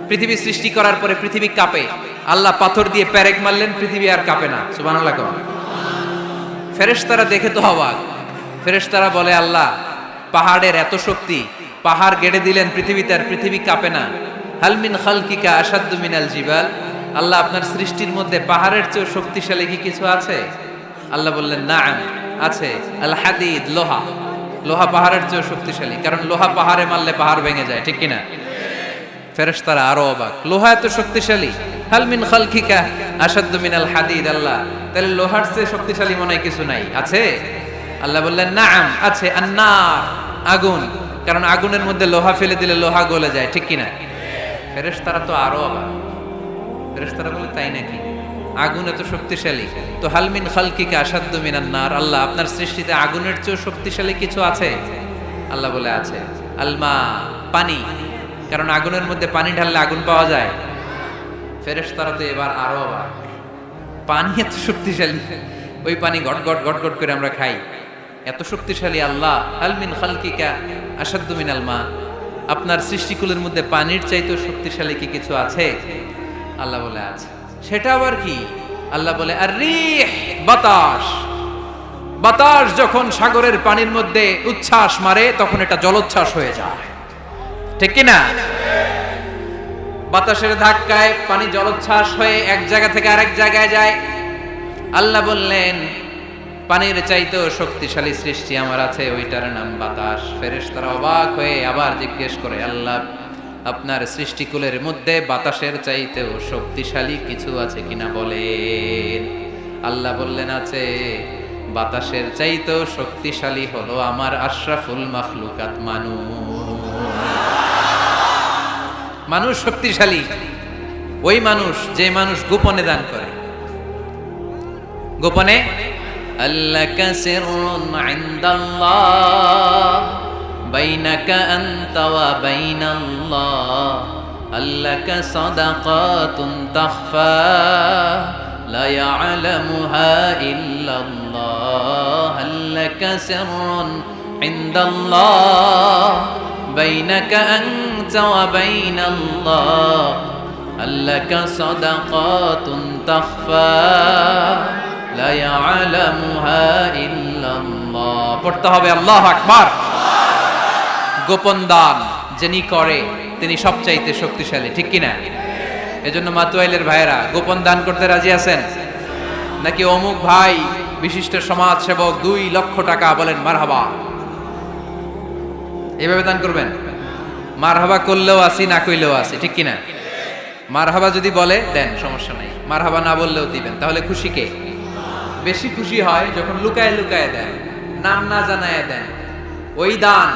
পৃথিবী সৃষ্টি করার পরে পৃথিবী কাঁপে, আল্লাহ পাথর দিয়ে পেরেক মারলেন, পৃথিবী আর কাঁপে না। সুবহানাল্লাহ। ফেরেশতারা দেখে তো অবাক। ফেরেশতারা বলে, আল্লাহ পাহাড়ের এত শক্তি, পাহাড় গেড়ে দিলেন পৃথিবীতে, আর পৃথিবী কাঁপে না। হাল মিন খালকিকা আশাদ্দু মিনাল জিবাল, আল্লাহ আপনার সৃষ্টির মধ্যে পাহাড়ের চেয়ে শক্তিশালী কি কিছু আছে? আল্লাহ বললেন, নাআম, আছে। আল হাদিদ, লোহা। লোহা পাহাড়ের চেয়ে শক্তিশালী, কারণ লোহা পাহাড়ে মারলে পাহাড় ভেঙে যায়, ঠিক কিনা? ফেরেশতারা আরো অবাক, লোহা এত শক্তিশালী? হাল মিন খালকিকা আশাদ্দু মিনাল হাদিদ, আল্লাহ তাহলে লোহার চেয়ে শক্তিশালী মনে হয় কিছু নাই, আছে? আল্লাহ বললেন, নাআম, আছে। আন্নার, আগুন, কারণ আগুনের মধ্যে লোহা ফেলে দিলে লোহা গলে যায়, ঠিক কিনা? ফেরেশতারা তো আরো অবাক। ফেরেশতারা বলে, তাই নাকি? আগুন এত শক্তিশালী, তো হাল মিন খালকিকা আশাদ্দু মিনান নার, আল্লাহ আপনার সৃষ্টিতে আগুনের চেয়ে শক্তিশালী কিছু আছে? আল্লাহ বলে, আছে। আলমা, পানি, কারণ আগুনের মধ্যে পানি ঢাললে আগুন পাওয়া যায়। ফেরেশতারা তো এবার আরো অবাক, পানি এত শক্তিশালী, ওই পানি গট গট গট গট করে আমরা খাই, এত শক্তিশালী আল্লাহ। হাল মিন খালকিকা আশাদ্দু মিনাল মা, আপনার সৃষ্টিকুলের মধ্যে পানির চাইতেও শক্তিশালী কি কিছু আছে? আল্লাহ বলে, আছে। সেটা আবার কি? আল্লাহ বলে, আর রিহ, বাতাস। বাতাস যখন সাগরের পানির মধ্যে উচ্ছ্বাস মারে তখন এটা জলোচ্ছ্বাস হয়ে যায়, ঠিক কিনা? বাতাসের ধাক্কায় পানি জলোচ্ছ্বাস হয়ে এক জায়গা থেকে আরেক জায়গায় যায়। আল্লাহ বললেন, পানির চাইতেও শক্তিশালী সৃষ্টি আমার আছে, ওইটার নাম বাতাস। ফেরেশতারা অবাক হয়ে আবার জিজ্ঞেস করে, আল্লাহ আপনার সৃষ্টিকুলের মধ্যে বাতাসের চাইতেও শক্তিশালী কিছু আছে কিনা বলেন। আল্লাহ বললেন, আছে। বাতাসের চাইতেও শক্তিশালী হলো আমার আশরাফুল মাখলুকাত মানুষ। মানুষ শক্তিশালী, ওই মানুষ যে মানুষ গোপনে দান করে। গোপনে, আল্লাকা সিররুন ইনদাল্লাহ বাইনাকা আনতা ওয়া বাইনাল্লাহ, আল্লাকা সাদাকাতুন তাখফা লা ইয়ালামুহা ইল্লাল্লাহ, আল্লাকা সিররুন ইনদাল্লাহ বাইনাকা আনতা ওয়া বাইনাল্লাহ, আল্লাকা সাদাকাতুন তাখফা লা ইয়ালামুহা ইল্লাল্লাহ। পড়তে হবে আল্লাহু আকবার। গোপন দান যিনি করে তিনি সবচাইতে শক্তিশালী, ঠিক কিনা? এজন্য মাতুয়াইলের ভাইয়েরা গোপন দান করতে রাজি আছেন নাকি? অমুক ভাই বিশিষ্ট সমাজ সেবক 2 লক্ষ টাকা, বলেন মারহাবা। এইভাবে দান করবেন? মারহাবা করলেও আসি, না কইলেও আসি, ঠিক কিনা? মারহাবা যদি বলে দেন, সমস্যা নাই। মারহাবা না বললেও দিবেন। তাহলে খুশি কে? বেশি খুশি হয় যখন লুকায় লুকায় দেন, নাম না জানায় দেন। ওই দান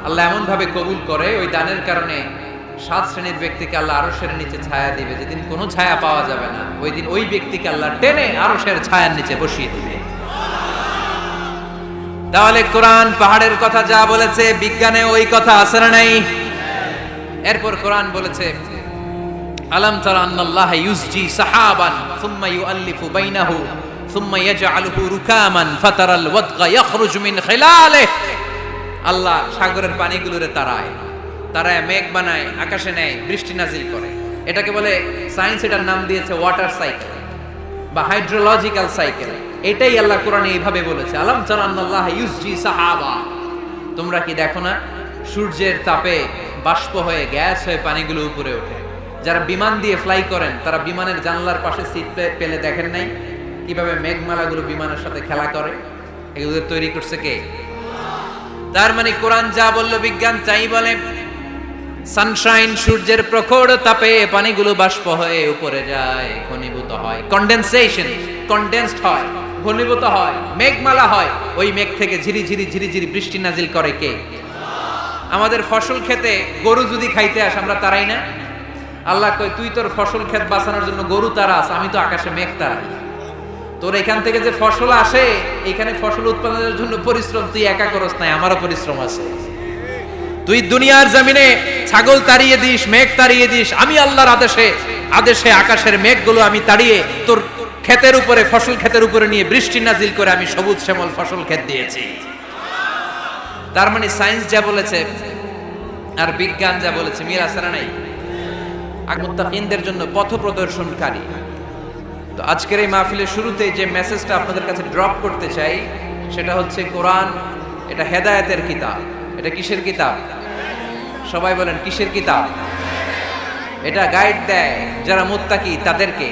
আল্লাহ এমন ভাবে কবুল করে, ওই দানের কারণে 7 শ্রেণীর ব্যক্তিকে আল্লাহ আরশের নিচে ছায়া দিবে। যেদিন কোনো ছায়া পাওয়া যাবে না, ওই দিন ওই ব্যক্তিকে আল্লাহ টেনে আরশের ছায়ার নিচে বসিয়ে দিবে। তাহলে কোরআন পাহাড়ের কথা যা বলেছে, বিজ্ঞানে ওই কথা আছে না নাই? এরপর কোরআন বলেছে, আলাম তারা আন্নাল্লাহা ইউসজি সাহাবান সুম্মা ইউআল্লিফু বাইনাহু সুম্মা ইয়াজআলুহু রুকামান ফাতারাল ওয়াদকা ইয়াখরুজু মিন খিলালিহি, আল্লাহ সাগরের পানিগুলোরে তারায় মেঘ বানায়, আকাশে নেয়, বৃষ্টি নাজিল করে। এটাকে বলে সায়েন্স, এটার নাম দিয়েছে ওয়াটার সাইকেল বা হাইড্রোলজিক্যাল সাইকেল। এটাই আল্লাহ কোরআনে এইভাবে বলেছে, আলাম তারা আন্নাল্লাহা ইউসজি সাহাবা, তোমরা কি দেখো না সূর্যের তাপে বাষ্প হয়ে গ্যাস হয়ে পানিগুলো উপরে ওঠে। যারা বিমান দিয়ে ফ্লাই করেন তারা বিমানের জানলার পাশে সিট পেলে দেখেন নাই কিভাবে মেঘমালাগুলো বিমানের সাথে খেলা করে? এগুলো তৈরি করছে কে? তার মানে কোরআন যা বলল বিজ্ঞান তাই বলে। সানশাইন, সূর্যের প্রখর তাপে পানিগুলো বাষ্প হয়ে উপরে যায়, ঘনীভূত হয়, কন্ডেনসেশন, কন্ডেন্সড হয়, ঘনীভূত হয়, মেঘমালা হয়। ওই মেঘ থেকে ঝিরি ঝিরি ঝিরি ঝিরি বৃষ্টি নাজিল করে কে? আমাদের ফসল খেতে গরু যদি খাইতে আসে আমরা তারাই না? আল্লাহ কয়, তুই তোর ফসল ক্ষেত বাঁচানোর জন্য গরু তারাস, আমি তো আকাশে মেঘ তারাই। তোর এখান থেকে যে ফসল আসে, এখানে ফসল উৎপাদনের জন্য পরিশ্রম তুই একা করস নাই, আমারও পরিশ্রম আছে। তুই দুনিয়ার জমিনে ছাগল তাড়িয়ে দিস, মেঘ তাড়িয়ে দিস, আমি আল্লাহর আদেশে আকাশের মেঘগুলো আমি তাড়িয়ে তোর ক্ষেতের উপরে, ফসল ক্ষেতের উপরে নিয়ে বৃষ্টি নাজিল করে আমি সবুজ শ্যামল ফসল ক্ষেত দিয়েছি। তার মানে সায়েন্স যা বলেছে আর বিজ্ঞান যা বলেছে মিল আছে না নাই? মুত্তাকিনদের জন্য পথ প্রদর্শনকারী। তো আজকের এই মাহফিলের শুরুতে যে মেসেজটা আপনাদের কাছে ড্রপ করতে চাই সেটা হচ্ছে কোরআন এটা হেদায়েতের কিতাব। এটা কিসের কিতাব? সবাই বলেন কিসের কিতাব? এটা গাইড দেয় যারা মুত্তাকি তাদেরকে।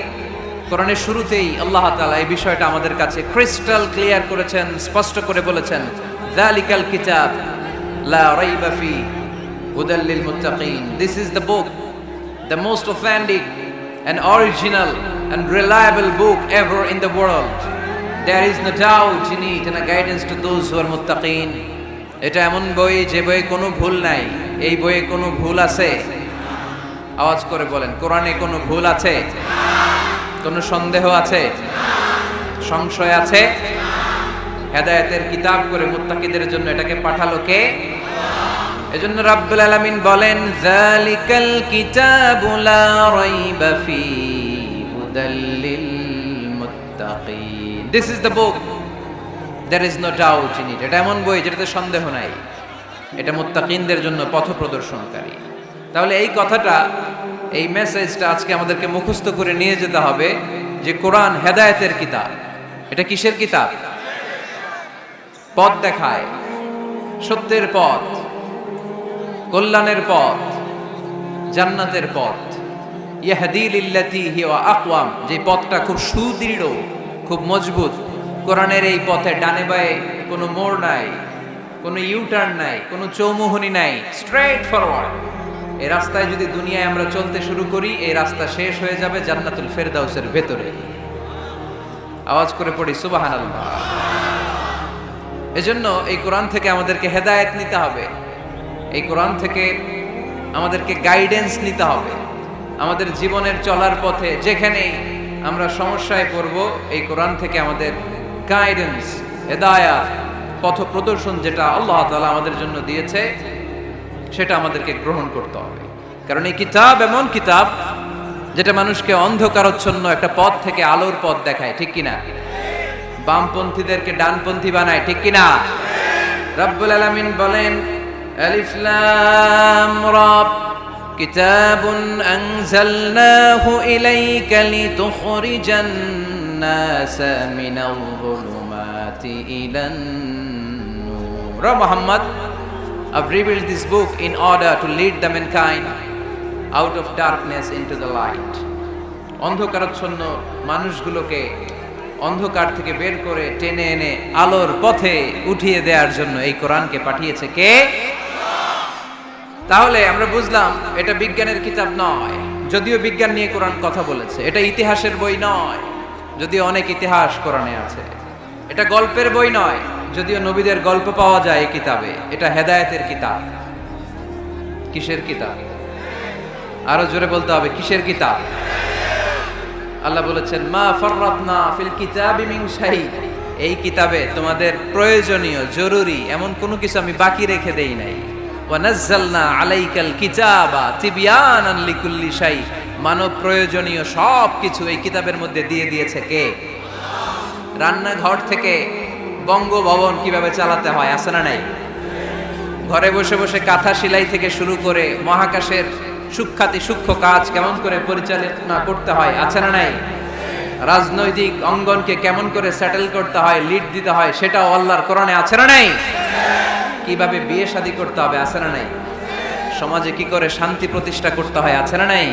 কোরআনের শুরুতেই আল্লাহ তাআলা এই বিষয়টা আমাদের কাছে ক্রিস্টাল ক্লিয়ার করেছেন, স্পষ্ট করে বলেছেন, যালিকাল কিতাব লা রাইবা ফি হুদাল লিল মুত্তাকিন। This is the book, the most authentic and original and reliable book ever in the world. There is no doubt in it and a guidance to those who are muttaqin. এটা এমন বই যে বইয়ে কোনো ভুল নাই। এই বইয়ে কোনো ভুল আছে? আওয়াজ করে বলেন, কোরআনে কোনো ভুল আছে? কোনো সন্দেহ আছে? সংশয় আছে? হেদায়েতের কিতাব করে মুত্তাকিদের জন্য এটাকে পাঠালো কে? এজন্য রাব্বুল আলামিন বলেন, যালিকাল কিতাবু লা রাইবা ফি হুদাল লিল মুত্তাকিন। This is the book, there is no doubt in it. এটা এমন বই যেটাতে সন্দেহ নাই। এটা মুত্তাকিনদের জন্য পথ প্রদর্শনকারী। তাহলে এই কথাটা, এই মেসেজটা আজকে আমাদেরকে মুখস্থ করে নিয়ে যেতে হবে যে কোরআন হেদায়েতের কিতাব। এটা কিসের কিতাব? পথ দেখায়, সত্যের পথ, কল্যাণের পথ, জান্নাতের পথ। ইয়াহদি লিল্লাতি হিয়া আকওয়াম, যে পথটা খুব সুদৃঢ়, খুব মজবুত। কোরআনের এই পথে ডানে বায়ে কোনো মোড় নাই, কোনো ইউটার্ন নাই, কোনো চৌমুহনী নাই, স্ট্রেট ফরওয়ার্ড। এই রাস্তায় যদি দুনিয়ায় আমরা চলতে শুরু করি, এই রাস্তা শেষ হয়ে যাবে জান্নাতুল ফেরদাউসের ভেতরে। আওয়াজ করে পড়ি সুবহানাল্লাহ। এজন্য এই কোরআন থেকে আমাদেরকে হেদায়েত নিতে হবে। এই কোরআন থেকে আমাদেরকে গাইডেন্স নিতে হবে। আমাদের জীবনের চলার পথে যেখানেই আমরা সমস্যায় পড়ব, এই কোরআন থেকে আমাদের গাইডেন্স, হেদায়াত, পথ প্রদর্শন যেটা আল্লাহ তাআলা আমাদের জন্য দিয়েছে সেটা আমাদেরকে গ্রহণ করতে হবে। কারণ এই কিতাব এমন কিতাব যেটা মানুষকে অন্ধকারচ্ছন্ন একটা পথ থেকে আলোর পথ দেখায়, ঠিক কিনা? বামপন্থীদেরকে ডানপন্থী বানায়, ঠিক কিনা? রব্বুল আলামিন বলেন, আলিফ লাম রা কিতাবুন আনজালনাহু ইলাইকা লিতুখরিজান নাসা মিনাল যুলুমাতি ইলান নূর। Muhammad, I've revealed this book in order to lead the mankind out of darkness into the light. অন্ধকারাচ্ছন্ন মানুষগুলোকে অন্ধকার থেকে বের করে টেনে এনে আলোর পথে উঠিয়ে দেওয়ার জন্য এই কোরআনকে পাঠিয়েছে কে? তাহলে আমরা বুঝলাম এটা বিজ্ঞানের কিতাব নয়, যদিও বিজ্ঞান নিয়ে কোরআন কথা বলেছে। এটা ইতিহাসের বই নয়, যদিও অনেক ইতিহাস কোরআনে আছে। এটা গল্পের বই নয়, যদিও নবীদের গল্প পাওয়া যায় এই কিতাবে। এটা হেদায়েতের কিতাব। কিসের কিতাব? আরো জোরে বলতে হবে, কিসের কিতাব? আল্লাহ বলেছেন, মা ফাররাতনা ফিল কিতাবি মিন শাই। এই কিতাবে তোমাদের প্রয়োজনীয়, জরুরি এমন কোনো কিছু আমি বাকি রেখে দেই নাই। ওয়া নাযালনা আলাইকাল কিতাবা তিবয়ানান লিকুল্লি শাই। মানব প্রয়োজনীয় সব কিছু এই কিতাবের মধ্যে দিয়ে দিয়েছে কে? রান্নাঘর থেকে বঙ্গভবন কিভাবে চালাতে হয় আছে না নাই? ঘরে বসে বসে কাঁথা সেলাই থেকে শুরু করে মহাকাশের সূক্ষ্মাতি সূক্ষ্ম কাজ কেমন করে পরিচালনা করতে হয় আছে না নাই? রাজনৈতিক অঙ্গনকে কেমন করে সেটেল করতে হয়, লিড দিতে হয়, সেটাও আল্লাহর কোরআনে আছে না নাই? কিভাবে বিয়ে শাদী করতে হবে আছে না নাই? সমাজে কি করে শান্তি প্রতিষ্ঠা করতে হয় আছে না নাই?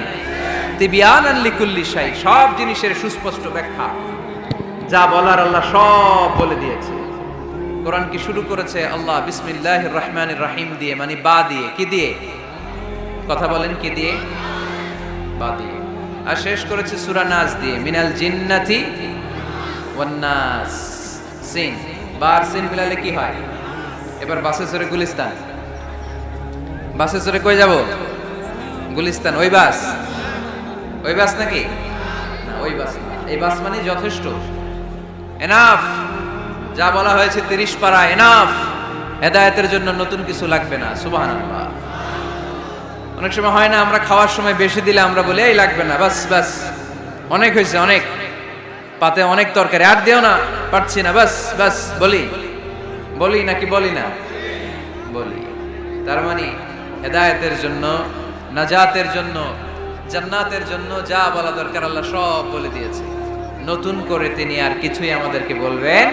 তিবয়ানান লিকুল্লি শাই, সব জিনিসের সুস্পষ্ট ব্যাখ্যা। যা বলার আল্লাহ সব বলে দিয়েছে। কোরআন কি শুরু করেছে আল্লাহ বিসমিল্লাহির রহমানির রহিম দিয়ে, মানে বা দিয়ে। কি দিয়ে? কথা বলেন, কি দিয়ে? বা দিয়ে। আর শেষ করেছে সূরা নাস দিয়ে, মিনাল জিন্নাতি ওয়ান নাস। সিন, বার সিন মিলালে কি হয়? এবার বাসে চড়ে গুলিস্তান। বাসে চড়ে কই যাব? গুলিস্তান। ওই বাস? ওই বাস নাকি? না, ওই বাস না। এই বাস মানে যথেষ্ট, এনাফ। যা বলা হয়েছে 30 পারা এনাফ। হেদায়েতের জন্য নতুন কিছু লাগবে না। সুবহানাল্লাহ। অনেক সময় হয় না, আমরা খাওয়ার সময় বেশি দিলে আমরা বলি এই লাগবে না, বাস বাস, অনেক হয়েছে, অনেক পাতে অনেক তরকারি, আর দিও না, পারছি না, বাস বাস। বলি বলি নাকি বলি না? বলি। তার মানে হেদায়েতের জন্য, নাজাতের জন্য, জান্নাতের জন্য যা বলা দরকার আল্লাহ সব বলে দিয়েছে। নতুন করে তিনি আর কিছুই আমাদেরকে বলবেন